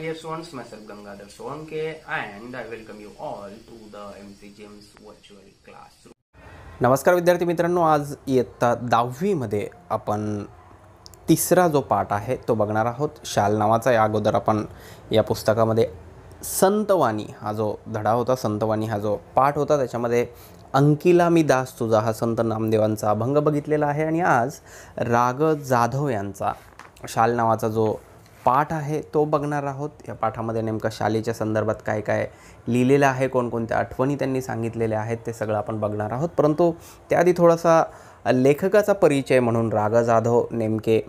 dear students, myself Gangadhar Solanke and I welcome you all to the MC James virtual classroom. नमस्कार विद्यार्थी मित्रांनो, आज इयत्ता 10वी मध्ये आपण तिसरा जो पाठ आहे तो बघणार आहोत. शाल नावाचा. या अगोदर आपण या पुस्तकामध्ये संतवाणी हा जो धडा होता, संतवाणी हा जो पाठ होता, त्याच्यामध्ये अंकिला मी दास तुझा हा संत नामदेवांचा अभंग बघितलेला आहे. आणि आज राग जाधव यांचा शाल नावाचा जो पाठ आहे तो बघणार आहोत. या पाठामध्ये नेमकं शालेच्या संदर्भात काय काय लिहिलेलं आहे, कोणकोणत्या आठवणी त्यांनी सांगितलेल्या आहेत ते सगळं आपण बघणार आहोत. परंतु त्याआधी थोडासा लेखकाचा परिचय म्हणून राग जाधव नेमके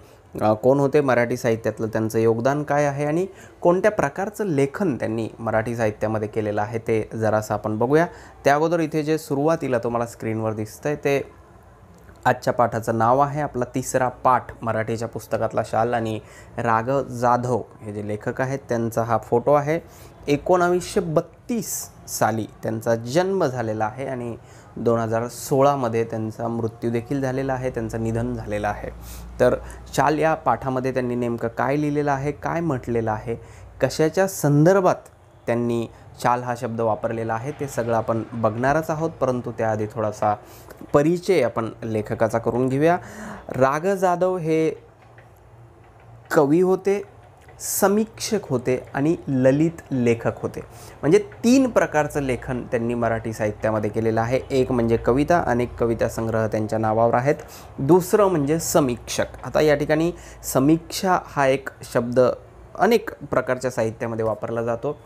कोण होते, मराठी साहित्यातलं त्यांचं योगदान काय आहे आणि कोणत्या प्रकारचं लेखन त्यांनी मराठी साहित्यामध्ये केलेलं आहे ते जरासं आपण बघूया. त्या अगोदर इथे जे सुरुवातीला तुम्हाला स्क्रीनवर दिसतंय ते आजच्या पाठाचं नाव आहे. आपला तिसरा पाठ मराठीच्या पुस्तकातला शाल आणि राग जाधव हे जे लेखक आहेत त्यांचा हा फोटो आहे. 1932 साली त्यांचा जन्म झालेला आहे आणि 2016मध्ये त्यांचा मृत्यू देखील झालेला आहे, त्यांचं निधन झालेलं आहे. तर शाल या पाठामध्ये त्यांनी नेमकं काय लिहिलेलं आहे, काय म्हटलेलं आहे, कशाच्या संदर्भात त्यांनी शाल हा शब्द वापरलेला आहे ते सगळं आपण बघणारच आहोत. परंतु त्याआधी थोडासा परिचय आपण लेखकाचा करून घेऊया. राग जाधव हे कवी होते, समीक्षक होते आणि ललित लेखक होते. म्हणजे 3 प्रकारचं लेखन त्यांनी मराठी साहित्यामध्ये केलेलं आहे. एक म्हणजे कविता, अनेक कविता संग्रह त्यांच्या नावावर आहेत. दुसरं म्हणजे समीक्षक. आता या ठिकाणी समीक्षा हा एक शब्द अनेक प्रकारच्या साहित्यामध्ये वापरला जातो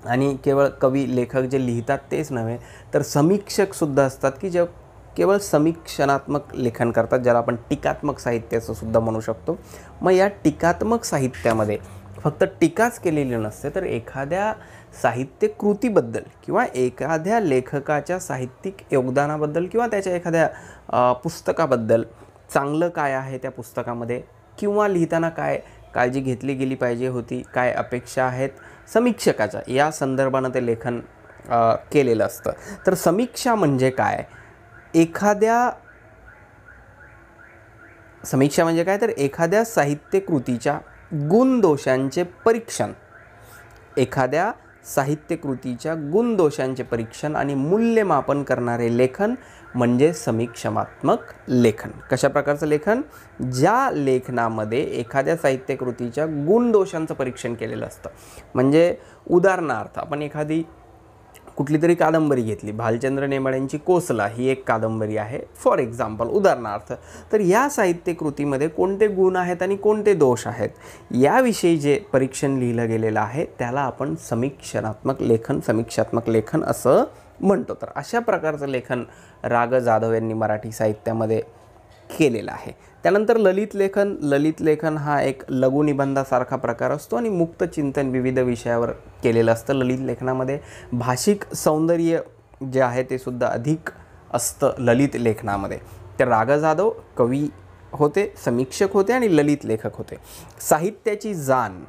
आणि केवळ कवी लेखक जे लिहितात तेच नव्हे तर समीक्षकसुद्धा असतात की जे केवळ समीक्षणात्मक लेखन करतात, ज्याला आपण टीकात्मक साहित्याचं सुद्धा म्हणू शकतो. मग या टीकात्मक साहित्यामध्ये फक्त टीकाच केलेली नसते तर एखाद्या साहित्य कृतीबद्दल किंवा एखाद्या लेखकाच्या साहित्यिक योगदानाबद्दल किंवा त्याच्या एखाद्या पुस्तकाबद्दल चांगलं काय आहे त्या पुस्तकामध्ये किंवा लिहिताना काय काळजी घेतली गेली पाहिजे होती, काय अपेक्षा आहेत समीक्षकाच्या, या संदर्भानं ते लेखन केलेलं असतं. तर समीक्षा म्हणजे काय, समीक्षा म्हणजे काय तर एखाद्या साहित्य कृतीच्या गुणदोषांचे परीक्षण, एखाद्या साहित्य कृतीच्या गुणदोषांचे परीक्षण आणि मूल्यमापन करणारे लेखन म्हणजे समीक्षात्मक लेखन. कशा प्रकारचं लेखन, ज्या लेखनामध्ये एखाद्या साहित्य कृतीच्या गुणदोषांचं परीक्षण केलेलं असतं. म्हणजे उदाहरणार्थ आपण एखादी कुठली तरी कादंबरी घेतली, भालचंद्र नेमाड्यांची कोसला ही एक कादंबरी आहे फॉर एक्झाम्पल, उदाहरणार्थ. तर या साहित्य कृतीमध्ये कोणते गुण आहेत आणि कोणते दोष आहेत याविषयी जे परीक्षण लिहिलं गेलेलं आहे त्याला आपण समीक्षात्मक लेखन असं म्हणतो. तर अशा प्रकारचं लेखन राग जाधव यांनी मराठी साहित्यामध्ये केलेलं आहे. त्यानंतर ललित लेखन हा एक लघुनिबंधासारखा प्रकार असतो आणि मुक्त चिंतन विविध विषयावर केलेलं असतं. ललित लेखनामध्ये भाषिक सौंदर्य जे आहे ते सुद्धा अधिक असतं ललित लेखनामध्ये. तर राग जाधव कवी होते, समीक्षक होते आणि ललित लेखक होते. साहित्याची जाण,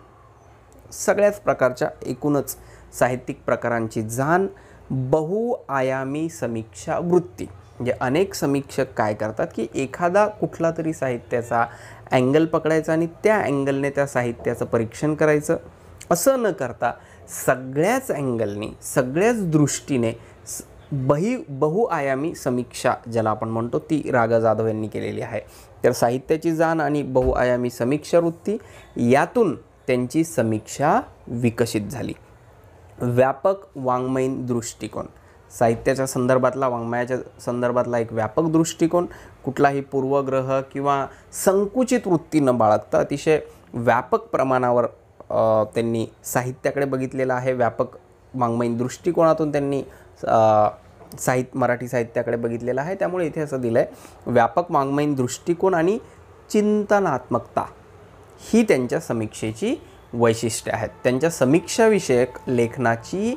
सगळ्याच प्रकारच्या एकूणच साहित्यिक प्रकारांची जाण, बहुआयामी समीक्षा वृत्ती. म्हणजे अनेक समीक्षक काय करतात की एखादा कुठला तरी साहित्याचा अँगल पकडायचा आणि त्या अँगलने त्या साहित्याचं परीक्षण करायचं. असं न करता सगळ्याच अँगलनी, सगळ्याच दृष्टीने बहुआयामी समीक्षा ज्याला आपण म्हणतो ती राग जाधव यांनी केलेली आहे. तर साहित्याची जाण आणि बहुआयामी समीक्षा वृत्ती यातून त्यांची समीक्षा विकसित झाली. व्यापक वाङ्मयीन दृष्टिकोन, साहित्याच्या संदर्भातला, वाङ्मयाच्या संदर्भातला एक व्यापक दृष्टिकोन, कुठलाही पूर्वग्रह किंवा संकुचित वृत्ती न बाळगता अतिशय व्यापक प्रमाणावर त्यांनी साहित्याकडे बघितलेलं आहे. व्यापक वाङ्मयीन दृष्टिकोनातून त्यांनी मराठी साहित्याकडे बघितलेलं आहे. त्यामुळे इथे असं दिलं आहे, व्यापक वाङ्मयीन दृष्टिकोन आणि चिंतनात्मकता ही त्यांच्या समीक्षेची वैशिष्ट्ये आहेत. त्यांच्या समीक्षाविषयक लेखनाची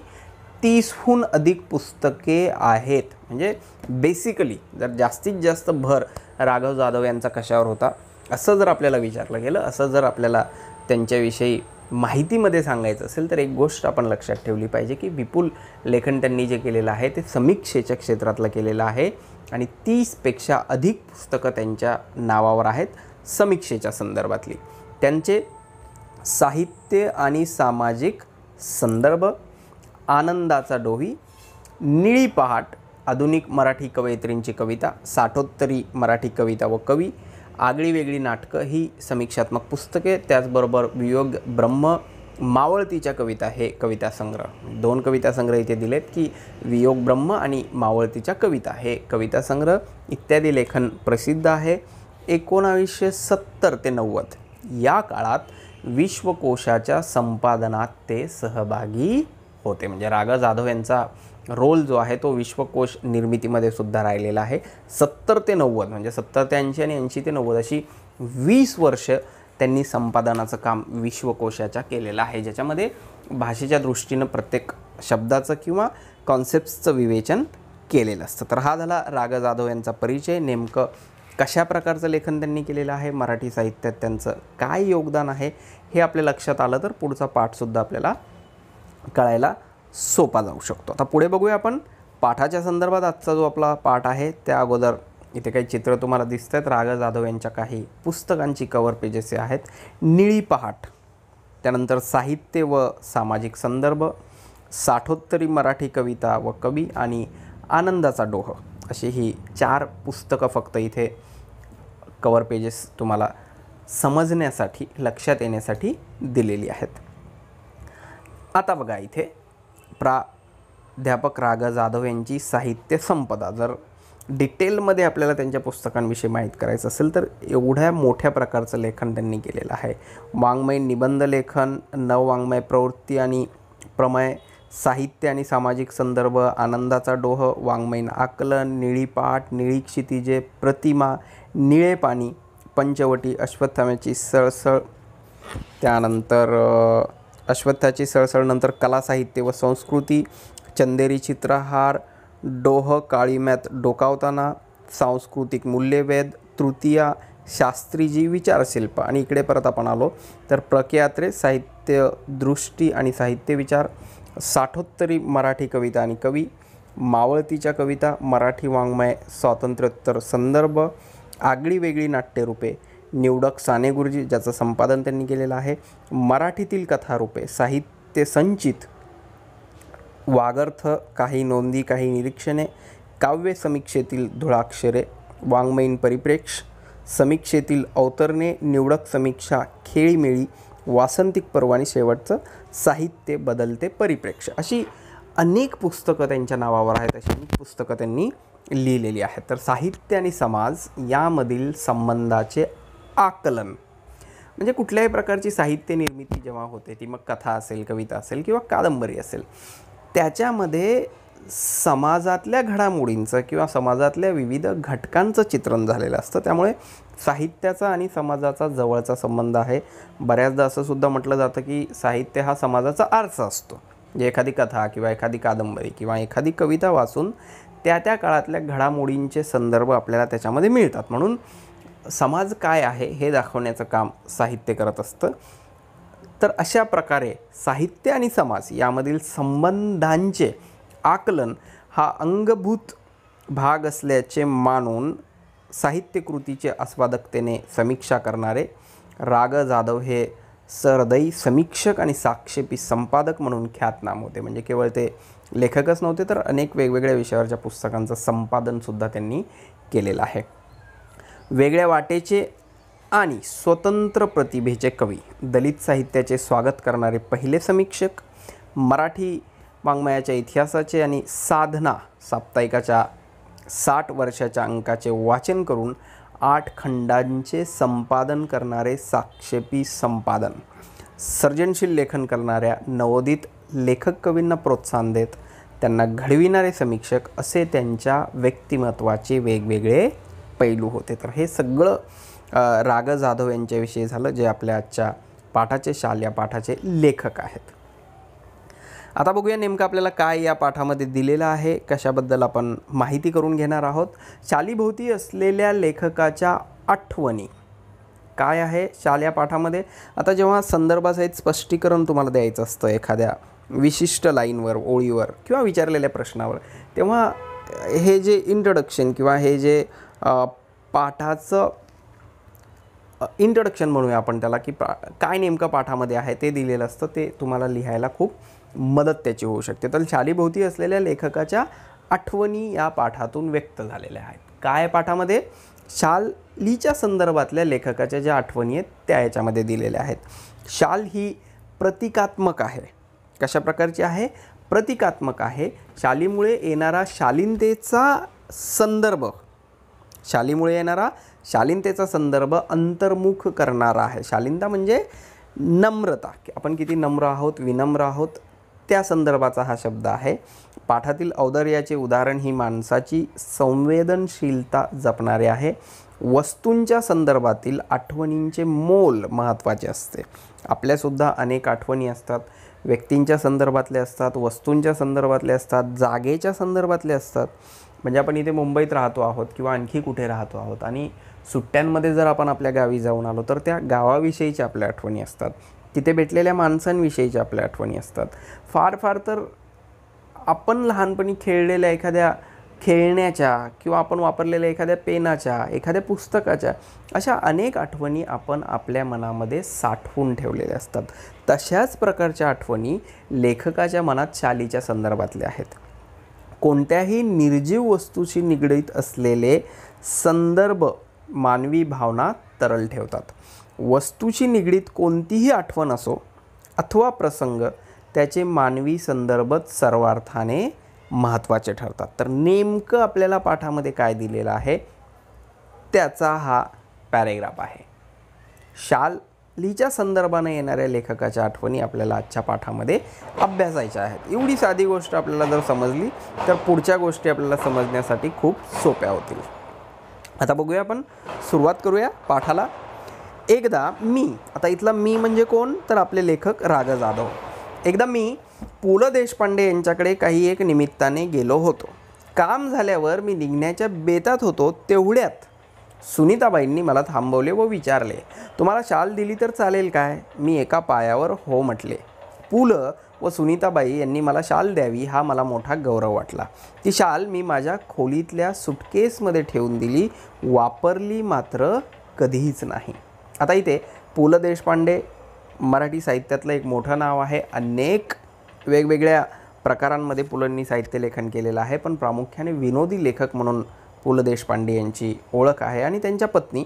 30हून अधिक पुस्तके आहेत. म्हणजे बेसिकली जर जास्तीत जास्त भर राघव जाधव यांचा कशावर होता असं जर आपल्याला विचारलं गेलं, असं जर आपल्याला त्यांच्याविषयी माहितीमध्ये सांगायचं असेल तर एक गोष्ट आपण लक्षात ठेवली पाहिजे की विपुल लेखन त्यांनी जे केलेलं आहे ते समीक्षेच्या क्षेत्रातलं केलेलं आहे आणि 30पेक्षा अधिक पुस्तकं त्यांच्या नावावर आहेत समीक्षेच्या संदर्भातली. त्यांचे साहित्य आणि सामाजिक संदर्भ, आनंदाचा डोही, निळी पहाट, आधुनिक मराठी कवयित्रींची कविता, साठोत्तरी मराठी कविता व कवी, आगळी वेगळी नाटकं ही समीक्षात्मक पुस्तके, त्याचबरोबर वियोग ब्रह्म, मावळतीच्या कविता हे कविता संग्रह. 2 कविता संग्रह इथे दिलेत की वियोग ब्रह्म आणि मावळतीच्या कविता हे कविता संग्रह इत्यादी लेखन प्रसिद्ध आहे. 1970 ते 90 या काळात विश्वकोशाच्या संपादनात ते सहभागी होते. म्हणजे रा. जाधव यांचा रोल जो आहे तो विश्वकोश निर्मितीमध्ये सुद्धा राहिलेला आहे. 70 ते 90 म्हणजे 70 ते 80 आणि 80 ते 90 अशी 20 वर्ष त्यांनी संपादनाचं काम विश्वकोशाच्या केलेलं आहे, ज्याच्यामध्ये भाषेच्या दृष्टीनं प्रत्येक शब्दाचं किंवा कॉन्सेप्ट्सचं विवेचन केलेलं असतं. तर हा झाला रा. जाधव यांचा परिचय. नेमकं कशा प्रकारचं लेखन त्यांनी केलेलं आहे, मराठी साहित्यात त्यांचं काय योगदान आहे हे आपल्या लक्षात आलं तर पुढचा पाठसुद्धा आपल्याला कळायला सोपा जाऊ शकतो. आता पुढे बघूया आपण पाठाच्या संदर्भात. आजचा जो आपला पाठ आहे त्या अगोदर इथे काही चित्र तुम्हाला दिसत आहेत. रा. जाधव यांच्या काही पुस्तकांची कव्हर पेजेस आहेत. निळी पहाट, त्यानंतर साहित्य व सामाजिक संदर्भ, साठोत्तरी मराठी कविता व कवी आणि आनंदाचा डोह अशी ही 4 पुस्तकं फक्त इथे कव्हर पेजेस तुम्हाला समजण्यासाठी, लक्षात येण्यासाठी दिलेली आहेत. आता बघा इथे प्राध्यापक रा. जाधव यांची साहित्य संपदा. जर डिटेलमध्ये आपल्याला त्यांच्या पुस्तकांविषयी माहीत करायचं असेल तर एवढ्या मोठ्या प्रकारचं लेखन त्यांनी केलेलं आहे. वाङ्मय निबंध लेखन, नववाङ्मय प्रवृत्ती आणि प्रमेय, साहित्य आणि सामाजिक संदर्भ, आनंदाचा डोह, वाङ्मयीन आकलन, निळी पाट, निळी क्षितिजे, प्रतिमा, निळे पाणी, पंचवटी, अश्वत्थाम्याची सळसळ, त्यानंतर अश्वत्थाची सळसळ, नंतर कला साहित्य व संस्कृती, चंदेरी चित्रहार, डोह काळीम्यात डोकावताना, सांस्कृतिक मूल्यवेध, तृतीया, शास्त्रीजी विचारशिल्प आणि इकडे परत आपण आलो तर प्रख्यात्रे, साहित्य दृष्टी आणि साहित्य विचार, साठोत्तरी मराठी कविता आणि कवी, मावळतीच्या कविता, मराठी वाङ्मय स्वातंत्र्योत्तर संदर्भ, आगळी वेगळी नाट्यरूपे, निवडक साने गुरुजी ज्याचं संपादन त्यांनी केलेलं आहे, मराठीतील कथारूपे, साहित्य संचित, वागर्थ, काही नोंदी काही निरीक्षणे, काव्य समीक्षेतील धुळाक्षरे, वाङ्मयीन परिप्रेक्ष्य, समीक्षेतील अवतरणे, निवडक समीक्षा, खेळीमेळी, वासंतिक पर्व आणि शेवटचं साहित्य बदलते परिप्रेक्ष्य अशी अनेक पुस्तकं त्यांच्या नावावर आहेत. अशी अनेक पुस्तकं त्यांनी लिहिलेली आहेत. तर साहित्य आणि समाज यामधील संबंधाचे आकलन म्हणजे कुठल्याही प्रकारची साहित्य निर्मिती जेव्हा होते ती मग कथा असेल, कविता असेल किंवा कादंबरी असेल, त्याच्यामध्ये समाजातल्या घडामोडींचं किंवा समाजातल्या विविध घटकांचं चित्रण झालेलं असतं. त्यामुळे साहित्याचा आणि समाजाचा जवळचा संबंध आहे. बऱ्याचदा असं सुद्धा म्हटलं जातं की साहित्य हा समाजाचा आरसा असतो. म्हणजे एखादी कथा किंवा एखादी कादंबरी किंवा एखादी कविता वाचून त्या त्या काळातल्या घडामोडींचे संदर्भ आपल्याला त्याच्यामध्ये मिळतात. म्हणून समाज काय आहे हे दाखवण्याचं काम साहित्य करत असतं. तर अशा प्रकारे साहित्य आणि समाज यामधील संबंधांचे आकलन हा अंगभूत भाग असल्याचे मानून साहित्यकृतीचे आस्वादकतेने समीक्षा करणारे रा. जाधव हे सहृदयी समीक्षक आणि साक्षेपी संपादक म्हणून ख्यातनाम होते. म्हणजे केवळ ते लेखकच नव्हते तर अनेक वेगवेगळ्या विषयावरच्या पुस्तकांचं संपादनसुद्धा त्यांनी केलेलं आहे. वेगळ्या वाटेचे आणि स्वतंत्र प्रतिभेचे कवी, दलित साहित्याचे स्वागत करणारे पहिले समीक्षक, मराठी वाङ्मयाच्या इतिहासाचे आणि साधना साप्ताहिकाच्या 60 वर्षाच्या अंकाचे वाचन करून 8 खंडांचे संपादन करणारे साक्षेपी संपादन, सर्जनशील लेखन करणाऱ्या नवोदित लेखक कवींना प्रोत्साहन देत त्यांना घडविणारे समीक्षक असे त्यांच्या व्यक्तिमत्वाचे वेगवेगळे पैलू होते. तर हे सगळं रा. जाधव यांच्याविषयी झालं, जे आपल्या आजच्या पाठाचे शाल या पाठाचे लेखक आहेत. आता बघूया नेमकं आपल्याला काय या पाठामध्ये दिलेलं आहे, कशाबद्दल आपण माहिती करून घेणार आहोत. शालीभोवती असलेल्या लेखकाच्या आठवणी काय आहे शाल या पाठामध्ये. आता जेव्हा संदर्भासहित स्पष्टीकरण तुम्हाला द्यायचं असतं एखाद्या विशिष्ट लाईनवर, ओळीवर किंवा विचारलेल्या प्रश्नावर, तेव्हा हे जे इंट्रोडक्शन किंवा हे जे पाठाचं इंट्रोडक्शन म्हणूया आपण त्याला, की काय नेमकं पाठामध्ये आहे ते दिलेलं असतं, ते तुम्हाला लिहायला खूप मदत त्याची होऊ शकते. तर शालीभोवती असलेल्या लेखकाच्या आठवणी या पाठातून व्यक्त झालेल्या आहेत. काय पाठामध्ये? शालीच्या संदर्भातल्या लेखकाच्या ज्या आठवणी आहेत त्या याच्यामध्ये दिलेल्या आहेत. शाल ही प्रतिकात्मक आहे. कशा प्रकारची आहे? प्रतिकात्मक आहे. शालीमुळे येणारा शालीनतेचा संदर्भ, शालीमुळे येणारा शालीनतेचा संदर्भ अंतर्मुख करणारा आहे. शालीनता म्हणजे नम्रता, की आपण किती नम्र आहोत, विनम्र आहोत, त्या संदर्भाचा हा शब्द आहे. पाठातील औदार्याचे उदाहरण ही माणसाची संवेदनशीलता जपणारे आहे. वस्तूंच्या संदर्भातील आठवणींचे मोल महत्त्वाचे असते. आपल्यासुद्धा अनेक आठवणी असतात, व्यक्तींच्या संदर्भातले असतात, वस्तूंच्या संदर्भातले असतात, जागेच्या संदर्भातले असतात. म्हणजे आपण इथे मुंबईत राहतो आहोत किंवा आणखी कुठे राहतो आहोत आणि सुट्ट्यांमध्ये जर आपण आपल्या गावी जाऊन आलो तर त्या गावाविषयीच्या आपल्या आठवणी असतात, तिथे भेटलेल्या माणसांविषयीच्या आपल्या आठवणी असतात. फार फार तर आपण लहानपणी खेळलेल्या एखाद्या खेळण्याच्या किंवा आपण वापरलेल्या एखाद्या पेनाच्या, एखाद्या पुस्तकाच्या, अशा अनेक आठवणी आपण आपल्या मनामध्ये साठवून ठेवलेल्या असतात. तशाच प्रकारच्या आठवणी लेखकाच्या मनात शालीच्या संदर्भातल्या आहेत. कोणत्याही निर्जीव वस्तूशी निगडीत असलेले संदर्भ मानवी भावना तरल ठेवतात. वस्तूशी निगडीत कोणतीही आठवण असो अथवा प्रसंग, त्याचे मानवी संदर्भच सर्वार्थाने महत्त्वाचे ठरतात. तर नेमकं आपल्याला पाठामध्ये काय दिलेलं आहे त्याचा हा पॅरेग्राफ आहे. शालीच्या संदर्भाने येणाऱ्या लेखकाच्या आठवणी आपल्याला आजच्या पाठामध्ये अभ्यासायच्या आहेत. एवढी साधी गोष्ट आपल्याला जर समजली तर पुढच्या गोष्टी आपल्याला समजण्यासाठी खूप सोप्या होतील. आता बघूया, आपण सुरुवात करूया पाठाला. एकदा मी, आता इथला मी म्हणजे कोण? तर आपले लेखक रा. ग. जाधव. एकदा मी पु. ल. देशपांडे यांच्याकडे काही एक निमित्ताने गेलो होतो. काम झाल्यावर मी निघण्याच्या बेतात होतो, तेवढ्यात सुनीताबाईंनी मला थांबवले व विचारले, तुम्हाला शाल दिली तर चालेल काय? मी एका पायावर हो म्हटले. पु. ल. व सुनीताबाई यांनी मला शाल द्यावी हा मला मोठा गौरव वाटला. ती शाल मी माझ्या खोलीतल्या सुटकेसमध्ये ठेवून दिली, वापरली मात्र कधीच नाही. आता इथे पु. ल. देशपांडे मराठी साहित्यातलं एक मोठं नाव आहे. अनेक वेगवेगळ्या प्रकारांमध्ये पुलंनी साहित्यलेखन केलेलं आहे, पण प्रामुख्याने विनोदी लेखक म्हणून पु. ल. देशपांडे यांची ओळख आहे. आणि त्यांच्या पत्नी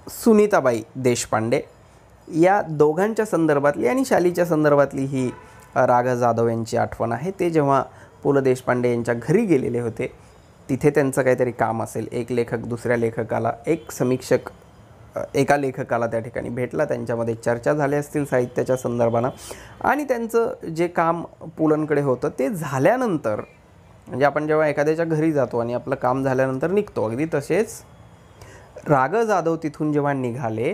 सुनीताबाई देशपांडे या दोघांच्या संदर्भातली आणि शालीच्या संदर्भातली ही रा. ग. जाधव यांची आठवण आहे. ते जेव्हा पु. ल. देशपांडे यांच्या घरी गेलेले होते, तिथे त्यांचं काहीतरी काम असेल. एक लेखक दुसऱ्या लेखकाला, एक समीक्षक एका लेखकाला त्या ठिकाणी भेटला. त्यांच्यामध्ये चर्चा झाल्या असतील साहित्याच्या संदर्भानं, आणि त्यांचं जे काम पुलंकडे होतं ते झाल्यानंतर, म्हणजे आपण जेव्हा एखाद्याच्या घरी जातो आणि आपलं काम झाल्यानंतर निघतो, अगदी तसेच रा. ग. जाधव तिथून जेव्हा निघाले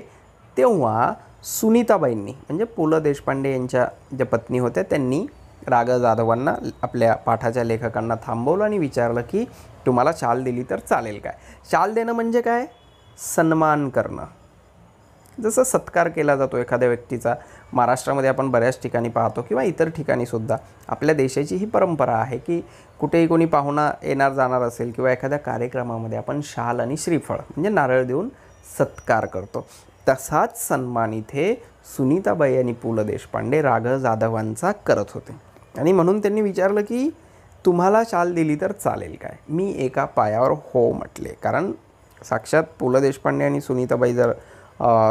तेव्हा सुनीताबाईंनी, म्हणजे पु. ल. देशपांडे यांच्या ज्या पत्नी होत्या, त्यांनी रा. ग. जाधवांना, आपल्या पाठाच्या लेखकांना थांबवलं आणि विचारलं की तुम्हाला शाल दिली तर चालेल काय? शाल देणं म्हणजे काय? सन्मान करणं. जसं सत्कार केला जातो एखाद्या व्यक्तीचा, महाराष्ट्रामध्ये आपण बऱ्याच ठिकाणी पाहतो किंवा इतर ठिकाणीसुद्धा आपल्या देशाची ही परंपरा आहे की कुठेही कोणी पाहुणा येणार जाणार असेल किंवा एखाद्या कार्यक्रमामध्ये आपण शाल आणि श्रीफळ म्हणजे नारळ देऊन सत्कार करतो. तसाच सन्मान इथे सुनीताबाई आणि पु. ल. देशपांडे रा. ग. जाधवांचा करत होते. आणि म्हणून त्यांनी विचारलं की तुम्हाला शाल दिली तर चालेल काय? मी एका पायावर हो म्हटले. कारण साक्षात पु. ल. देशपांडे आणि सुनीताबाई जर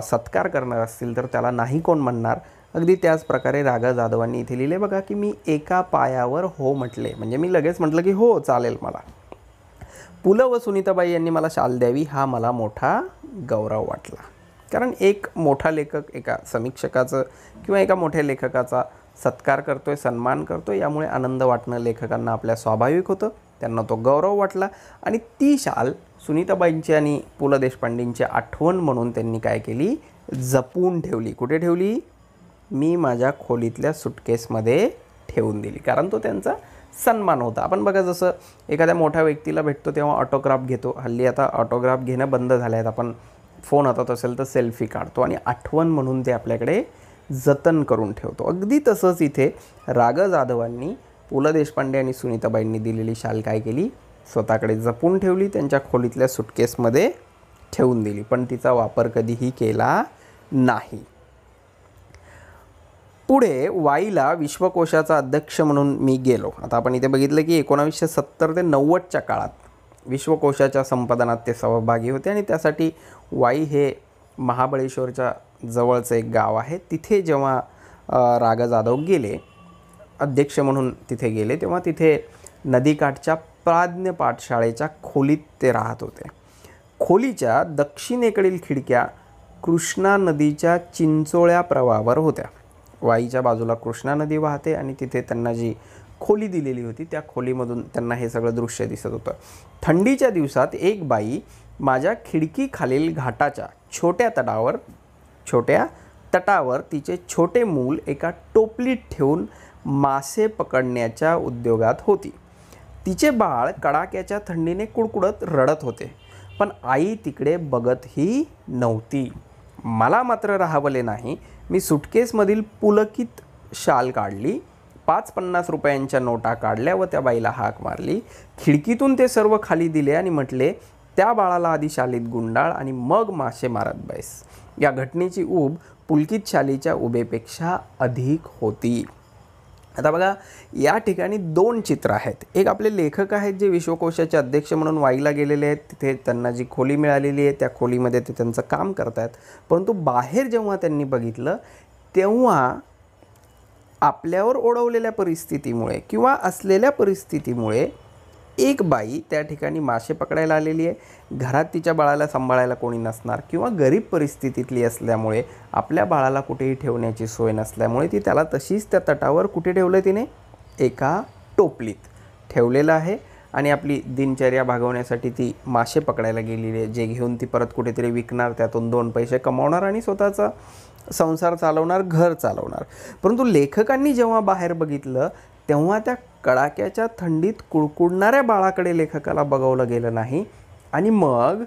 सत्कार करणार असतील तर त्याला नाही कोण म्हणणार. अगदी त्याच प्रकारे रा. ग. जाधवांनी इथे लिहिले बघा की मी एका पायावर हो म्हटले, म्हणजे मी लगेच म्हटलं की हो चालेल मला. पु. ल. व सुनीताबाई यांनी मला शाल द्यावी हा मला मोठा गौरव वाटला. कारण एक मोठा लेखक एका समीक्षकाचं किंवा एका मोठ्या लेखकाचा सत्कार करतोय, सन्मान करतोय, यामुळे आनंद वाटणं लेखकांना आपल्या स्वाभाविक होतं. त्यांना तो गौरव वाटला आणि ती शाल सुनीताबाईंची आणि पु. ल. देशपांडेंची आठवण म्हणून त्यांनी काय केली? जपून ठेवली. कुठे ठेवली? मी माझ्या खोलीतल्या सुटकेसमध्ये ठेवून दिली. कारण तो त्यांचा सन्मान होता. आपण बघा, जसं एखाद्या मोठ्या व्यक्तीला भेटतो तेव्हा ऑटोग्राफ घेतो. हल्ली आता ऑटोग्राफ घेणं बंद झालं आहेत. आपण फोन हातात असेल तर सेल्फी काढतो आणि आठवण म्हणून ते आपल्याकडे जतन करून ठेवतो. अगदी तसंच इथे रा. ग. जाधवांनी पु. ल. देशपांडे आणि सुनीताबाईंनी दिलेली शाल काय केली? स्वतःकडे जपून ठेवली, त्यांच्या खोलीतल्या सुटकेसमध्ये ठेवून दिली, पण तिचा वापर कधीही केला नाही. पुढे वाईला विश्वकोशाचा अध्यक्ष म्हणून मी गेलो. आता आपण इथे बघितलं की 1970 ते 90च्या काळात विश्वकोशाच्या संपादनात ते सहभागी होते आणि त्यासाठी वाई हे महाबळेश्वरच्या जवळचं एक गाव आहे. तिथे जेव्हा रागा जाधव गेले अध्यक्ष म्हणून तिथे गेले, तेव्हा तिथे नदीकाठच्या प्राज्ञ पाठशाळेच्या खोलीत ते राहत होते. खोलीच्या दक्षिणेकडील खिडक्या कृष्णा नदीच्या चिंचोळ्या प्रवाहावर होत्या. वाईच्या बाजूला कृष्णा नदी वाहते आणि तिथे त्यांना जी खोली दिलेली होती त्या खोलीमधून त्यांना हे सगळं दृश्य दिसत होतं. थंडीच्या दिवसात एक बाई माझ्या खिडकीखालील घाटाच्या छोट्या तटावर तिचे छोटे मूल एका टोपलीत ठेवून मासे पकडण्याच्या उद्योगात होती. तिचे बाळ कडाक्याच्या थंडीने कुडकुडत रडत होते, पण आई तिकडे बघतही नव्हती. मला मात्र राहावले नाही. मी सुटकेसमधील पुलकित शाल काढली, 5-50 रुपयांच्या नोटा काढल्या व त्या बाईला हाक मारली. खिडकीतून ते सर्व खाली दिले आणि म्हटले, त्या बाळाला आधी शालीत गुंडाळ आणि मग मासे मारत बैस. या घटनेची ऊब पुलकित शालीच्या उभेपेक्षा अधिक होती. आता बघा, या ठिकाणी 2 चित्र आहेत. एक आपले लेखक आहेत जे विश्वकोशाचे अध्यक्ष म्हणून वाईला गेलेले आहेत. तिथे त्यांना जी खोली मिळालेली आहे त्या खोलीमध्ये ते त्यांचं काम करत आहेत. परंतु बाहेर जेव्हा त्यांनी बघितलं तेव्हा आपल्यावर ओढवलेल्या परिस्थितीमुळे किंवा असलेल्या परिस्थितीमुळे एक बाई त्या ठिकाणी मासे पकडायला आलेली आहे. घरात तिच्या बाळाला सांभाळायला कोणी नसणार किंवा गरीब परिस्थितीतली असल्यामुळे आपल्या बाळाला कुठेही ठेवण्याची सोय नसल्यामुळे ती त्याला तशीच त्या तटावर कुठे ठेवलं, तिने एका टोपलीत ठेवलेलं आहे आणि आपली दिनचर्या भागवण्यासाठी ती मासे पकडायला गेलेली आहे, जे घेऊन ती परत कुठेतरी विकणार, त्यातून 2 पैसे कमावणार आणि स्वतःचा संसार चालवणार, घर चालवणार. परंतु लेखकांनी जेव्हा बाहेर बघितलं तेव्हा त्या कडाक्याच्या थंडीत कुडकुडणाऱ्या बाळाकडे लेखकाला बघवलं गेलं नाही आणि मग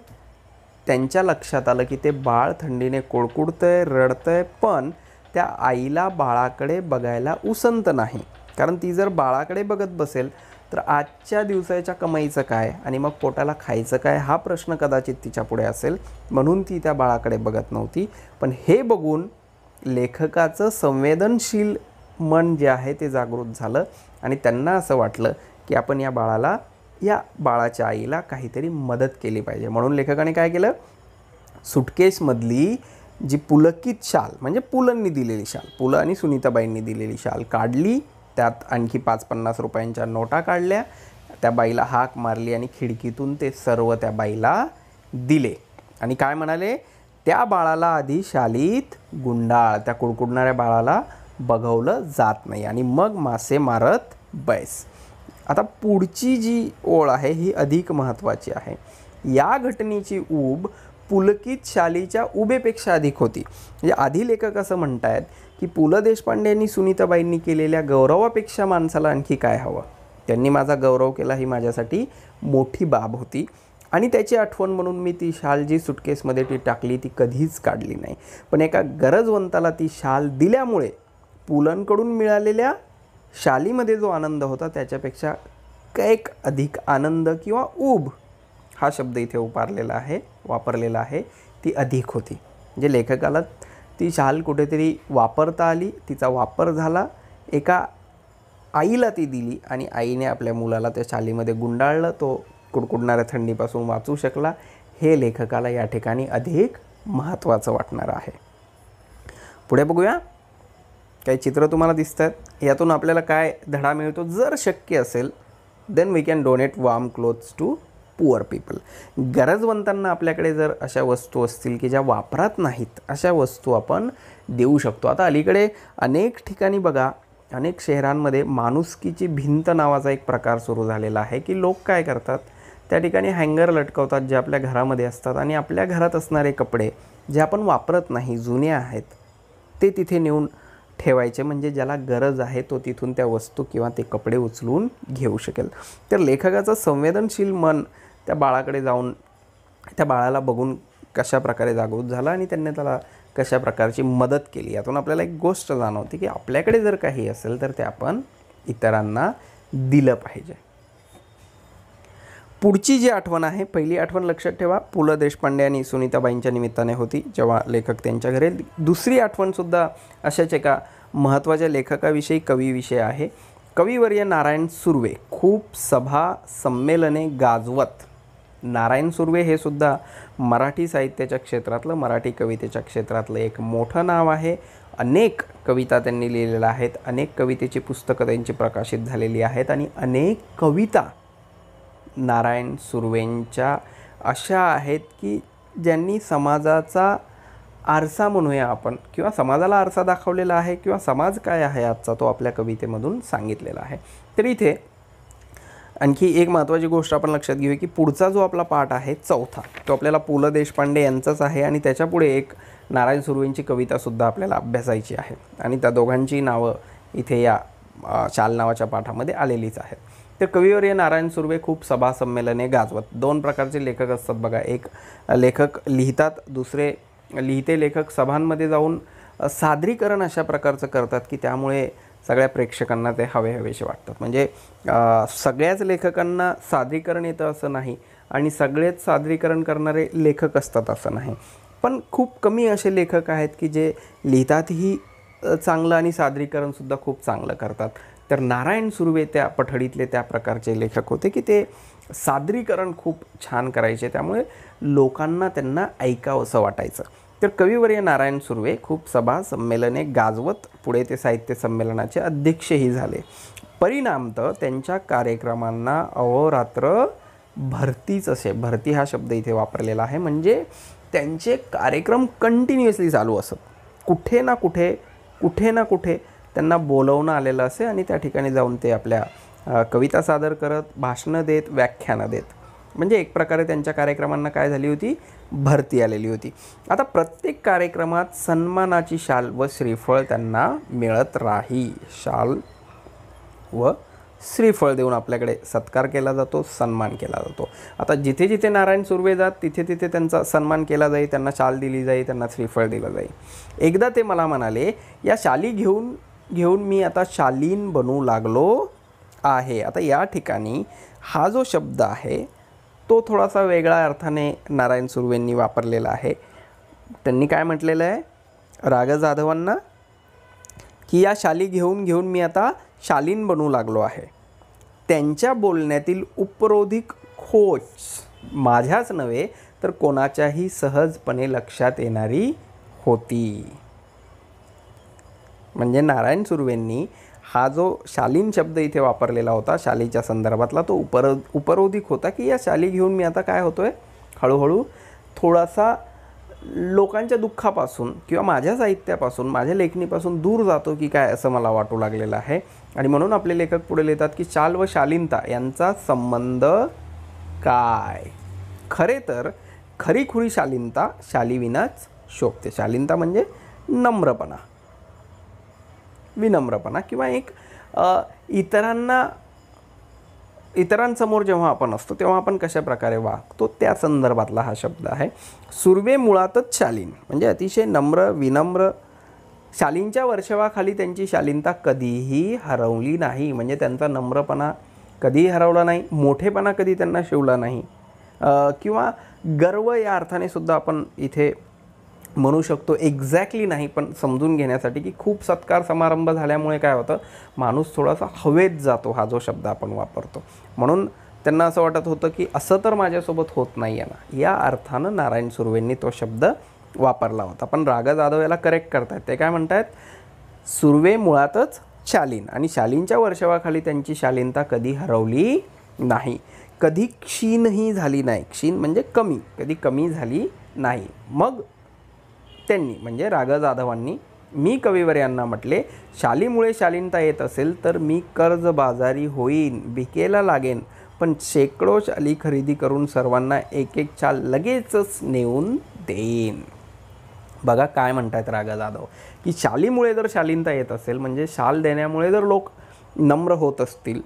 त्यांच्या लक्षात आलं की ते बाळ थंडीने कुडकुडतंय, रडतंय, पण त्या आईला बाळाकडे बघायला उसंत नाही. कारण ती जर बाळाकडे बघत बसेल तर आजच्या दिवसाच्या कमाईचं काय आणि मग पोटाला खायचं काय हा प्रश्न कदाचित तिच्या पुढे असेल, म्हणून ती त्या बाळाकडे बघत नव्हती. पण हे बघून लेखकाचं संवेदनशील मन जे आहे ते जागृत झालं आणि त्यांना असं वाटलं की आपण या बाळाच्या आईला काहीतरी मदत केली पाहिजे. म्हणून लेखकाने काय केलं, सुटकेसमधली जी पुलकित शाल म्हणजे पुलंनी दिलेली शाल, पुलं आणि सुनीताबाईंनी दिलेली शाल काढली, त्यात आणखी 5-50 रुपयांच्या नोटा काढल्या, त्या बाईला हाक मारली आणि खिडकीतून ते सर्व त्या बाईला दिले आणि काय म्हणाले, त्या बाळाला आधी शालीत गुंडाळ, त्या कुडकुडणाऱ्या बाळाला बघवलं जात नाही आणि मग मासे मारत बैस. आता पुढची जी ओळ आहे ही अधिक महत्त्वाची आहे. या घटनेची ऊब पुलकित शालीच्या उभेपेक्षा अधिक होती. म्हणजे आधी लेखक असं म्हणतायत की पु ल देशपांडे यांनी सुनीताबाईंनी केलेल्या गौरवापेक्षा माणसाला आणखी काय हवं. त्यांनी माझा गौरव केला ही माझ्यासाठी मोठी बाब होती आणि त्याची आठवण म्हणून मी ती शाल जी सुटकेसमध्ये ती टाकली ती कधीच काढली नाही. पण एका गरजवंताला ती शाल दिल्यामुळे पुलंकडून मिळालेल्या शालीमध्ये जो आनंद होता त्याच्यापेक्षा कैक अधिक आनंद किंवा ऊब हा शब्द इथे वापरलेला आहे ती अधिक होती. म्हणजे लेखकाला ती शाल कुठेतरी वापरता आली, तिचा वापर झाला, एका आईला ती दिली आणि आईने आपल्या मुलाला त्या शालीमध्ये गुंडाळलं, तो कुडकुडणाऱ्या थंडीपासून वाचू शकला. हे लेखकाला या ठिकाणी अधिक महत्त्वाचं वाटणार आहे. पुढे बघूया, काही चित्र तुम्हाला दिसत आहेत, यातून आपल्याला काय धडा मिळतो. जर शक्य असेल then we can donate warm clothes to poor people. गरजवंतांना आपल्याकडे जर अशा वस्तू असतील की ज्या वापरात नाहीत, अशा वस्तू आपण देऊ शकतो. आता अलीकडे अनेक ठिकाणी बघा, अनेक शहरांमध्ये माणुसकीची भिंत नावाचा एक प्रकार सुरू झालेला आहे की लोक काय करतात, त्या ठिकाणी हँगर लटकवतात जे आपल्या घरामध्ये असतात आणि आपल्या घरात असणारे कपडे जे आपण वापरत नाही, जुने आहेत, ते तिथे नेऊन ठेवायचे. म्हणजे ज्याला गरज आहे तो तिथून त्या वस्तू किंवा ते कपडे उचलून घेऊ शकेल. तर लेखकाचं संवेदनशील मन त्या बाळाकडे जाऊन त्या बाळाला बघून कशा प्रकारे जागृत झाला आणि त्यांनी त्याला कशा प्रकारची मदत केली. यातून आपल्याला एक गोष्ट जाणवते की आपल्याकडे जर काही असेल तर ते आपण इतरांना दिलं पाहिजे. पुढची जी आठवण आहे, पहिली आठवण लक्षात ठेवा, पु ल देशपांडे आणि सुनीताबाईंच्या निमित्ताने होती जेव्हा लेखक त्यांच्या घरी. दुसरी आठवणसुद्धा अशाच एका महत्त्वाच्या लेखकाविषयी, कवीविषयी आहे. कविवर्य नारायण सुर्वे खूप सभा संमेलने गाजवत. नारायण सुर्वे हे सुद्धा मराठी साहित्याच्या क्षेत्रातलं, मराठी कवितेच्या क्षेत्रातलं एक मोठं नाव आहे. अनेक कविता त्यांनी लिहिलेल्या आहेत, अनेक कवितेची पुस्तकं त्यांची प्रकाशित झालेली आहेत आणि अनेक कविता नारायण सुर्वेंच्या अशा आहेत की ज्यांनी समाजाचा आरसा म्हणूया आपण, किंवा समाजाला आरसा दाखवलेला आहे, किंवा समाज काय आहे आजचा तो आपल्या कवितेमधून सांगितलेला आहे. तर इथे आणखी एक महत्त्वाची गोष्ट आपण लक्षात घेऊ की पुढचा जो आपला पाठ आहे चौथा, तो आपल्याला पु ल देशपांडे यांचाच आहे आणि त्याच्यापुढे एक नारायण सुर्वेंची कवितासुद्धा आपल्याला अभ्यासायची आहे आणि त्या दोघांची नावं इथे या शाल नावाच्या पाठामध्ये आलेलीच आहेत. तर कविवर्य नारायण सुर्वे खूप सभा संमेलने गाजवत. दोन प्रकारचे लेखक असतात बघा, एक लेखक लिहितात, दुसरे लिहिते लेखक सभांमध्ये जाऊन सादरीकरण अशा प्रकारचं करतात की त्यामुळे सगळ्या प्रेक्षकांना ते हवेहवेसे वाटतात. म्हणजे सगळ्याच लेखकांना सादरीकरण येतं असं नाही आणि सगळेच सादरीकरण करणारे लेखक असतात असं नाही, पण खूप कमी असे लेखक आहेत की जे लिहितातही चांगलं आणि सादरीकरणसुद्धा खूप चांगलं करतात. तर नारायण सुर्वे त्या पठडीतले त्या प्रकारचे लेखक होते की ते सादरीकरण खूप छान करायचे, त्यामुळे लोकांना त्यांना ऐकावंसं वाटायचं. तर कविवर्य नारायण सुर्वे खूप सभा संमेलने गाजवत, पुढे ते साहित्य संमेलनाचे अध्यक्षही झाले. परिणामतः त्यांच्या कार्यक्रमांना अहोरात्र भरतीच असे, भरती हा शब्द इथे वापरलेला आहे, म्हणजे त्यांचे कार्यक्रम कंटिन्युअसली चालू असत. कुठे ना कुठे त्यांना बोलवणं आलेलं असे आणि त्या ठिकाणी जाऊन ते आपल्या कविता सादर करत, भाषणं देत, व्याख्यानं देत. म्हणजे एक प्रकारे त्यांच्या कार्यक्रमांना काय झाली होती, भरती आलेली होती. आता प्रत्येक कार्यक्रमात सन्मानाची शाल व श्रीफळ त्यांना मिळत राही. शाल व श्रीफळ देऊन आपल्याकडे सत्कार केला जातो, सन्मान केला जातो. आता जिथे जिथे नारायण सुर्वे जात तिथे तिथे त्यांचा सन्मान केला जाईल, त्यांना शाल दिली जाईल, त्यांना श्रीफळ दिलं जाईल. एकदा ते मला म्हणाले, या शाली घेऊन मी आता शालीन बनू लागलो आहे. आता या ठिकाणी हा जो शब्द आहे तो थोडासा वेगळ्या अर्थाने नारायण सुर्वेंनी वापरलेला आहे. त्यांनी काय म्हटलेलं आहे राग जाधवांना की या शाली घेऊन मी आता शालीन बनू लागलो आहे. त्यांच्या बोलण्यातील उपरोधिक खोच माझ्याच नव्हे तर कोणाच्याही सहजपणे लक्षात येणारी होती. म्हणजे नारायण सुर्वेंनी हा जो शालीन शब्द इथे वापरलेला होता शालीच्या संदर्भातला, तो उपरोधिक होता की या शाली घेऊन मी आता काय होतोय, हळूहळू थोडासा लोकांच्या दुःखापासून किंवा माझ्या साहित्यापासून, माझ्या लेखणीपासून दूर जातो की काय असं मला वाटू लागलेलं आहे. आणि म्हणून आपले लेखक पुढे लिहितात की शाल व शालीनता यांचा संबंध काय. खरे तर खरीखुरी शालीनता शालीविनाच शोभते. शालीनता म्हणजे नम्रपणा, विनम्रपणा किंवा एक इतरांसमोर जेव्हा आपण असतो तेव्हा आपण कशा प्रकारे वागतो त्या संदर्भातला हा शब्द आहे. सुर्वे मुळातच शालीन म्हणजे अतिशय नम्र, विनम्र. शालींच्या वर्षावाखाली त्यांची शालीनता कधीही हरवली नाही. म्हणजे त्यांचा नम्रपणा कधीही हरवला नाही, मोठेपणा कधी त्यांना शिवला नाही, किंवा गर्व या अर्थाने सुद्धा आपण इथे म्हणू शकतो, एक्झॅक्टली नाही पण समजून घेण्यासाठी की खूप सत्कार समारंभ झाल्यामुळे काय होतं, माणूस थोडासा हवेत जातो, हा जो शब्द आपण वापरतो. म्हणून त्यांना असं वाटत होतं की असं तर माझ्यासोबत होत नाही आहे ना, या अर्थानं नारायण सुर्वेंनी तो शब्द वापरला होता. पण राग जाधव याला करेक्ट करतायत. ते काय म्हणतात, सुर्वे मुळातच शालीन आणि शालींच्या वर्षावाखाली त्यांची शालीनता कधी हरवली नाही, कधी क्षीणही झाली नाही. क्षीण म्हणजे कमी, कधी कमी झाली नाही. मग त्यांनी म्हणजे राग जाधवांनी मी कविवर्यांना म्हटले, शालीमुळे शालीनता येत असेल तर मी कर्जबाजारी होईन, भिकेला लागेन, पण शेकडो शाली खरेदी करून सर्वांना एक एक शाल लगेचच नेऊन देईन. बघा काय म्हणतात राग जाधव की शालीमुळे जर शालीनता येत असेल, म्हणजे शाल देण्यामुळे जर लोक नम्र होत असतील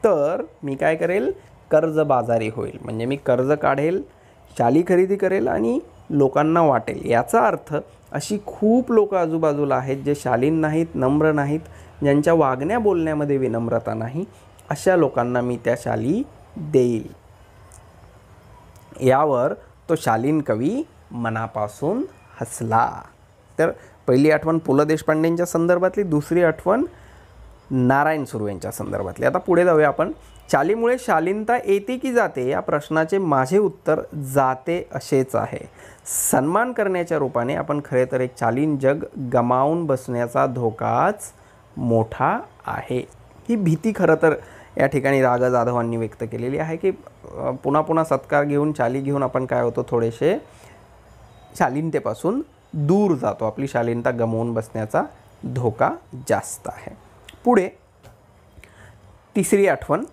तर मी काय करेल, कर्जबाजारी होईल. म्हणजे मी कर्ज काढेल, शाली खरेदी करेल आणि लोकांना वाटेल. याचा अर्थ अशी खूप लोक आजूबाजूला आहेत जे शालीन नाहीत, नम्र नाहीत, ज्यांच्या वागण्या बोलण्यामध्ये विनम्रता नाही, अशा लोकांना मी त्या शाली देईल. यावर तो शालीन कवी मनापासून हसला. तर पहिली आठवण पु ल देशपांडेंच्या संदर्भातली, दुसरी आठवण नारायण सुर्वेंच्या संदर्भातली. आता पुढे जाऊया आपण. चालीमुळे शालीनता येते की जाते या प्रश्नाचे माझे उत्तर जाते असेच आहे. सन्मान करण्याच्या रूपाने आपण खरे तर एक शालीन जग गमावून बसण्याचा धोकाच मोठा आहे. ही भीती खरं तर या ठिकाणी राग जाधवांनी व्यक्त केलेली आहे की पुन्हा पुन्हा सत्कार घेऊन चाली घेऊन आपण काय होतो, थोडेसे शालीनतेपासून दूर जातो. आपली शालीनता गमावून बसण्याचा धोका जास्त आहे. पुढे तिसरी आठवण.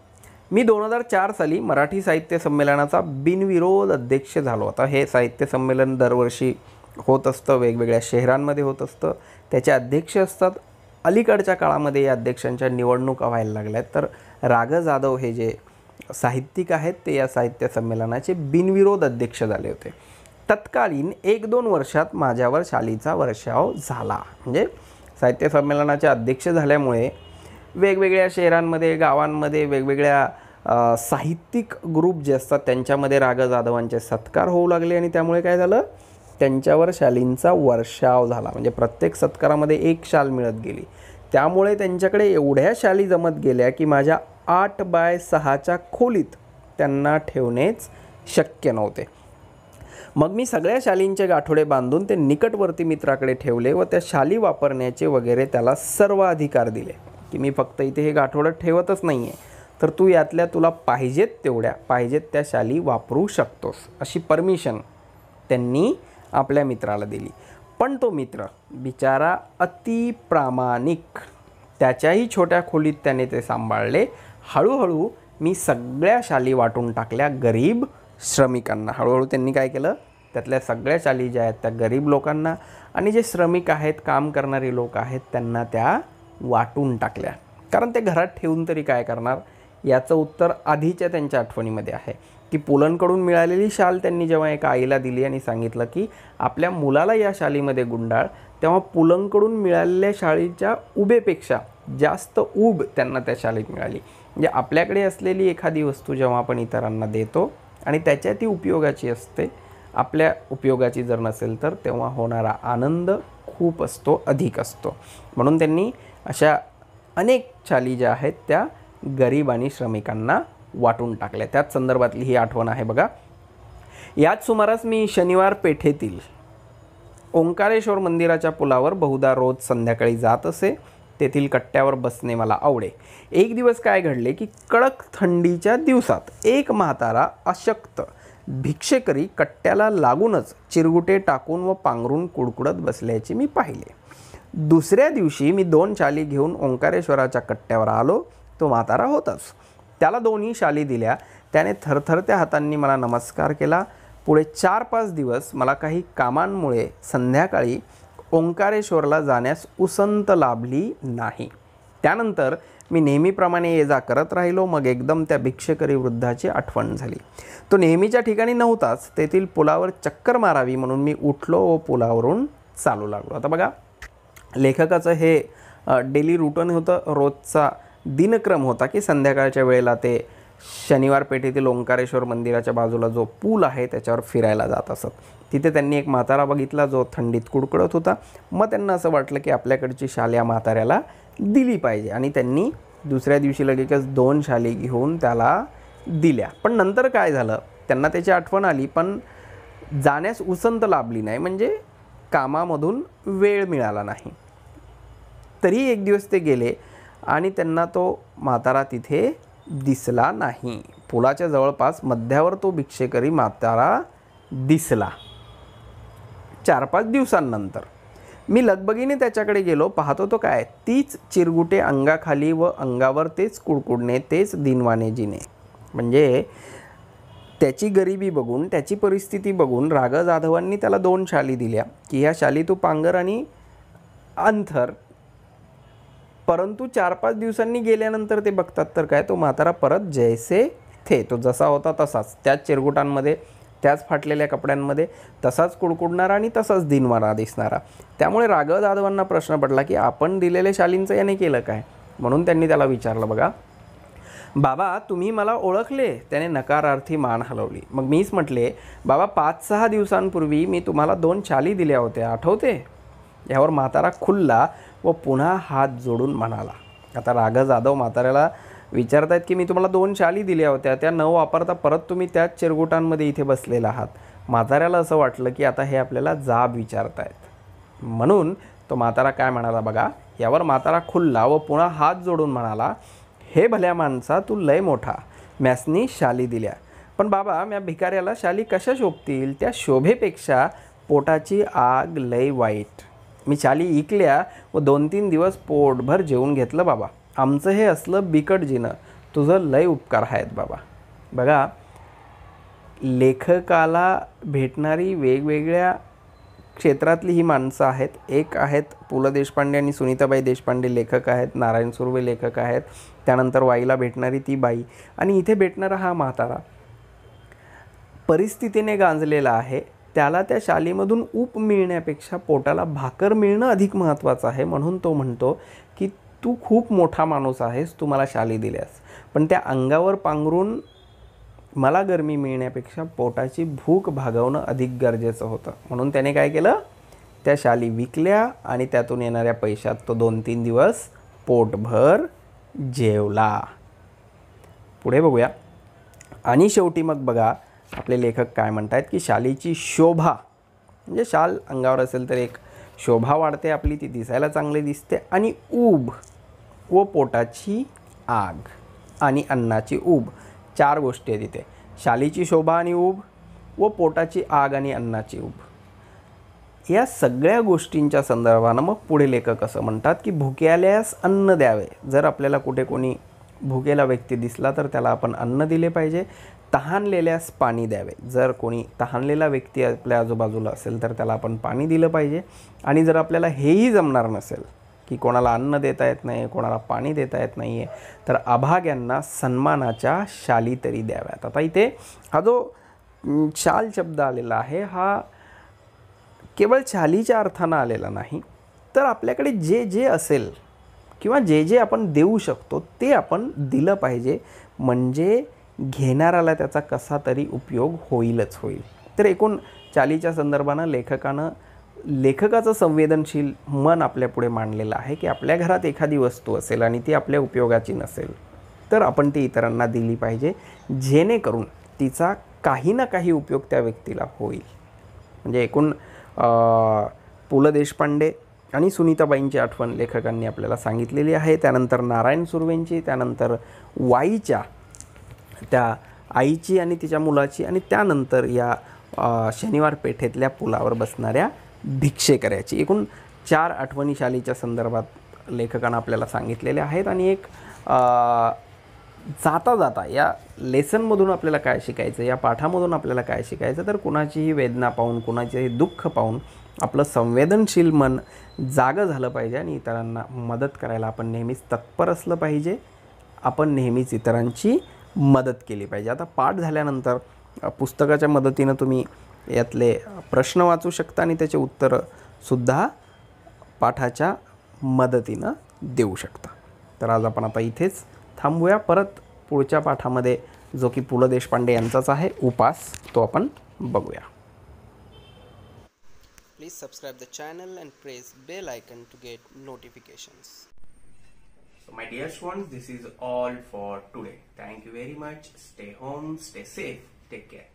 मी 2004 साली मराठी साहित्य संमेलनाचा बिनविरोध अध्यक्ष झालो. आता हे साहित्य संमेलन दरवर्षी होत असतं, वेगवेगळ्या शहरांमध्ये होत असतं, त्याचे अध्यक्ष असतात. अलीकडच्या काळामध्ये या अध्यक्षांच्या निवडणुका व्हायला लागल्या आहेत. तर राग जाधव हे जे साहित्यिक आहेत ते या साहित्य संमेलनाचे बिनविरोध अध्यक्ष झाले होते. तत्कालीन 1-2 वर्षात माझ्यावर शालीचा वर्षाव झाला. म्हणजे साहित्य संमेलनाचे अध्यक्ष झाल्यामुळे वेगवेगळ्या शहरांमध्ये, गावांमध्ये वेगवेगळ्या साहित्यिक ग्रुप जे असतात त्यांच्यामध्ये राग जाधवांचे सत्कार होऊ लागले आणि त्यामुळे काय झालं, त्यांच्यावर शालींचा वर्षाव झाला. म्हणजे प्रत्येक सत्कारामध्ये एक शाल मिळत गेली. त्यामुळे त्यांच्याकडे एवढ्या शाली जमत गेल्या की माझ्या 8x6च्या खोलीत त्यांना ठेवणेच शक्य नव्हते. मग मी सगळ्या शालींचे गाठोडे बांधून ते निकटवर्ती मित्राकडे ठेवले व त्या शाली वापरण्याचे वगैरे त्याला सर्व अधिकार दिले की मी फक्त इथे हे गाठोडं ठेवतच नाही आहे, तर तू यातल्या तुला पाहिजेत त्या शाली वापरू शकतोस, अशी परमिशन त्यांनी आपल्या मित्राला दिली. पण तो मित्र बिचारा अति प्रामाणिक, त्याच्याही छोट्या खोलीत त्याने ते सांभाळले. हळूहळू मी सगळ्या शाली वाटून टाकल्या गरीब श्रमिकांना. हळूहळू त्यांनी काय केलं, त्यातल्या सगळ्या शाली ज्या आहेत त्या गरीब लोकांना आणि जे श्रमिक आहेत, काम करणारे लोक आहेत, त्यांना त्या वाटून टाकल्या. कारण ते घरात ठेवून तरी काय करणार, याचं उत्तर आधीच्या त्यांच्या आठवणीमध्ये आहे की पुलंकडून मिळालेली शाल त्यांनी जेव्हा एका आईला दिली आणि सांगितलं की आपल्या मुलाला या शालीमध्ये गुंडाळ, तेव्हा पुलंकडून मिळालेल्या शाळेच्या उबेपेक्षा जास्त ऊब त्यांना त्या शाळेत मिळाली. म्हणजे आपल्याकडे असलेली एखादी वस्तू जेव्हा आपण इतरांना देतो आणि त्याच्या ती उपयोगाची असते, आपल्या उपयोगाची जर नसेल तर तेव्हा होणारा आनंद खूप असतो, अधिक असतो. म्हणून त्यांनी अशा अनेक शाली ज्या आहेत त्या गरीब आणि श्रमिकांना वाटून टाकल्या. त्याच संदर्भातली ही आठवण आहे बघा. याच सुमारास मी शनिवार पेठेतील ओंकारेश्वर मंदिराच्या पुलावर बहुधा रोज संध्याकाळी जात असे. तेथील कट्ट्यावर बसणे मला आवडे. एक दिवस काय घडले की कडक थंडीच्या दिवसात एक म्हातारा अशक्त भिक्षेकरी कट्ट्याला लागूनच चिरगुटे टाकून व पांघरून कुडकुडत बसल्याचे मी पाहिले. दुसऱ्या दिवशी मी 2 शाली घेऊन ओंकारेश्वराच्या कट्ट्यावर आलो. तो म्हातारा होताच. त्याला 2ही शाली दिल्या. त्याने थरथरत्या हातांनी मला नमस्कार केला. पुढे 4-5 दिवस मला काही कामांमुळे संध्याकाळी ओंकारेश्वरला जाण्यास उसंत लाभली नाही. त्यानंतर मी नेहमीप्रमाणे ये जा करत राहिलो. मग एकदम त्या भिक्षेकरी वृद्धाची आठवण झाली. तो नेहमीच्या ठिकाणी नव्हताच. तेथील पुलावर चक्कर मारावी म्हणून मी उठलो व पुलावरून चालू लागलो. आता बघा, लेखकाचं हे डेली रुटीन होतं, रोजचा दिनक्रम होता की संध्याकाळच्या वेळेला ते शनिवार पेठेतील ओंकारेश्वर मंदिराच्या बाजूला जो पूल आहे त्याच्यावर फिरायला जात असत. तिथे त्यांनी एक म्हातारा बघितला जो थंडीत कुडकुडत होता. मग त्यांना असं वाटलं की आपल्याकडची शाल या म्हाताऱ्याला दिली पाहिजे आणि त्यांनी दुसऱ्या दिवशी लगेचच 2 शाली घेऊन त्याला दिल्या. पण नंतर काय झालं, त्यांना त्याची आठवण आली पण जाण्यास उसंत लाभली नाही, म्हणजे कामामधून वेळ मिळाला नाही. तरी एक दिवस ते गेले आणि त्यांना तो म्हातारा तिथे दिसला नाही. पुलाच्या जवळपास मध्यावर तो भिक्षेकरी म्हातारा दिसला. 4-5 दिवसांनंतर मी लगबगीने त्याच्याकडे गेलो. पाहतो तो काय, तीच चिरगुटे अंगाखाली व अंगावर तेच कुडकुडणे, तेच दिनवाने जिने. म्हणजे त्याची गरिबी बघून, त्याची परिस्थिती बघून राग जाधवांनी त्याला 2 शाली दिल्या की ह्या शाली तू पांघर आणि अंथर. परंतु 4-5 दिवसांनी गेल्यानंतर ते बघतात तर काय, तो म्हातारा परत जैसे थे, तो जसा होता तसाच, त्याच चिरगुटांमध्ये, त्याच फाटलेल्या कपड्यांमध्ये, तसाच कुडकुडणारा आणि तसाच दिनवाना दिसणारा. त्यामुळे राग जाधवांना प्रश्न पडला की आपण दिलेल्या शालींचं याने केलं काय. म्हणून त्यांनी त्याला विचारलं, बघा बाबा तुम्ही मला ओळखले? त्याने नकारार्थी मान हलवली. मग मीच म्हटले, बाबा 5-6 दिवसांपूर्वी मी तुम्हाला 2 शाली दिल्या होत्या, आठवते? यावर म्हातारा खुलला व पुन्हा हात जोडून म्हणाला. आता राघव जाधव म्हाताऱ्याला विचारतायत की मी तुम्हाला 2 शाली दिल्या होत्या, त्या न वापरता परत तुम्ही त्याच चिरगुटांमध्ये इथे बसलेला आहात. म्हाताऱ्याला असं वाटलं की आता हे आपल्याला जाब विचारतायत, म्हणून तो म्हातारा काय म्हणाला बघा. यावर म्हातारा खुलला व पुन्हा हात जोडून म्हणाला, हे भल्या माणसा तू लय मोठा, मॅसनी शाली दिल्या, पण बाबा म्या भिकाऱ्याला शाली कशा शोभतील? त्या शोभेपेक्षा पोटाची आग लय वाईट. मी शाली इकल्या व 2-3 दिवस पोटभर जेवून घेतलं बाबा. आमचं हे असलं बिकट जीणं, तुझं लय उपकार आहेत बाबा. बघा, लेखकाला भेटणारी वेगवेगळ्या क्षेत्रातली ही माणसं आहेत. एक आहेत पु ल देशपांडे आणि सुनीताबाई देशपांडे लेखक आहेत, नारायण सुर्वे लेखक आहेत, त्यानंतर वाईला भेटणारी ती बाई, आणि इथे भेटणारा हा म्हातारा परिस्थितीने गांजलेला आहे. त्याला त्या शालीमधून ऊप मिळण्यापेक्षा पोटाला भाकर मिळणं अधिक महत्त्वाचं आहे. म्हणून तो म्हणतो की तू खूप मोठा माणूस आहेस, तू मला शाली दिल्यास, पण त्या अंगावर पांघरून मला गरमी मिळण्यापेक्षा पोटाची भूक भागवणं अधिक गरजेचं होतं. म्हणून त्याने काय केलं, त्या शाली विकल्या आणि त्यातून येणाऱ्या पैशात तो 2-3 दिवस पोटभर जेवला. पुढे बघूया. आणि शेवटी मग बघा आपले लेखक काय म्हणतात की शालीची शोभा, म्हणजे शाल अंगावर असेल तर एक शोभा वाढते आपली, ती दिसायला चांगली दिसते, आणि ऊब व पोटाची आग आणि अन्नाची ऊब, 4 गोष्टी आहेत इथे. शालीची शोभा आणि ऊब व पोटाची आग आणि अन्नाची ऊब, या सगळ्या गोष्टींच्या संदर्भानं मग पुढे लेखक असं म्हणतात की भुक्याल्यास अन्न द्यावे. जर आपल्याला कुठे कोणी भुकेला व्यक्ती दिसला तर त्याला आपण अन्न दिले पाहिजे. तहानलेल्यास पाणी द्यावे. जर कोणी तहानलेला व्यक्ती आपल्या आजूबाजूला असेल तर त्याला आपण पाणी दिलं पाहिजे. आणि जर आपल्याला हेही जमणार नसेल की कोणाला अन्न देता येत नाही, कोणाला पाणी देता येत नाही आहे, तर अभाग्यांना सन्मानाच्या शाली तरी द्याव्यात. आता इथे हा जो शाल शब्द आलेला आहे हा केवळ शालीच्या अर्थानं आलेला नाही, तर आपल्याकडे जे जे असेल किंवा जे जे आपण देऊ शकतो ते आपण दिलं पाहिजे, म्हणजे घेणाऱ्याला त्याचा कसा तरी उपयोग होईलच होईल. तर एकूण शालीच्या संदर्भानं लेखकाचं संवेदनशील मन आपल्यापुढे मांडलेलं आहे की आपल्या घरात एखादी वस्तू असेल आणि ती आपल्या उपयोगाची नसेल तर आपण ती इतरांना दिली पाहिजे, जेणेकरून तिचा काही ना काही उपयोग त्या व्यक्तीला होईल. म्हणजे एकूण पु ल देशपांडे आणि सुनीताबाईंची आठवण लेखकांनी आपल्याला सांगितलेली आहे. त्यानंतर नारायण सुर्वेंची, त्यानंतर वाईच्या त्या आईची आणि तिच्या मुलाची, आणि त्यानंतर या शनिवार पेठेतल्या पुलावर बसणाऱ्या भिक्षेकऱ्याची, एकूण 4 आठवणी शालीच्या संदर्भात लेखकानं आपल्याला सांगितलेल्या आहेत. आणि एक जाता जाता या लेसनमधून आपल्याला काय शिकायचं, या पाठामधून आपल्याला काय शिकायचं, तर कुणाचीही वेदना पाहून, कुणाचेही दुःख पाहून आपलं संवेदनशील मन जागं झालं पाहिजे आणि इतरांना मदत करायला आपण नेहमीच तत्पर असलं पाहिजे. आपण नेहमीच इतरांची मदत केली पाहिजे. आता पाठ झाल्यानंतर पुस्तकाच्या मदतीनं तुम्ही यातले प्रश्न वाचू शकता आणि त्याचे उत्तरंसुद्धा पाठाच्या मदतीनं देऊ शकता. तर आज आपण आता इथेच थांबूया. परत पुढच्या पाठामध्ये जो की पु ल देशपांडे यांचाच आहे, उपास, तो आपण बघूया. Please subscribe the channel and press bell icon to get notifications. So my dear students, this is all for today. Thank you very much. Stay home, stay safe, take care.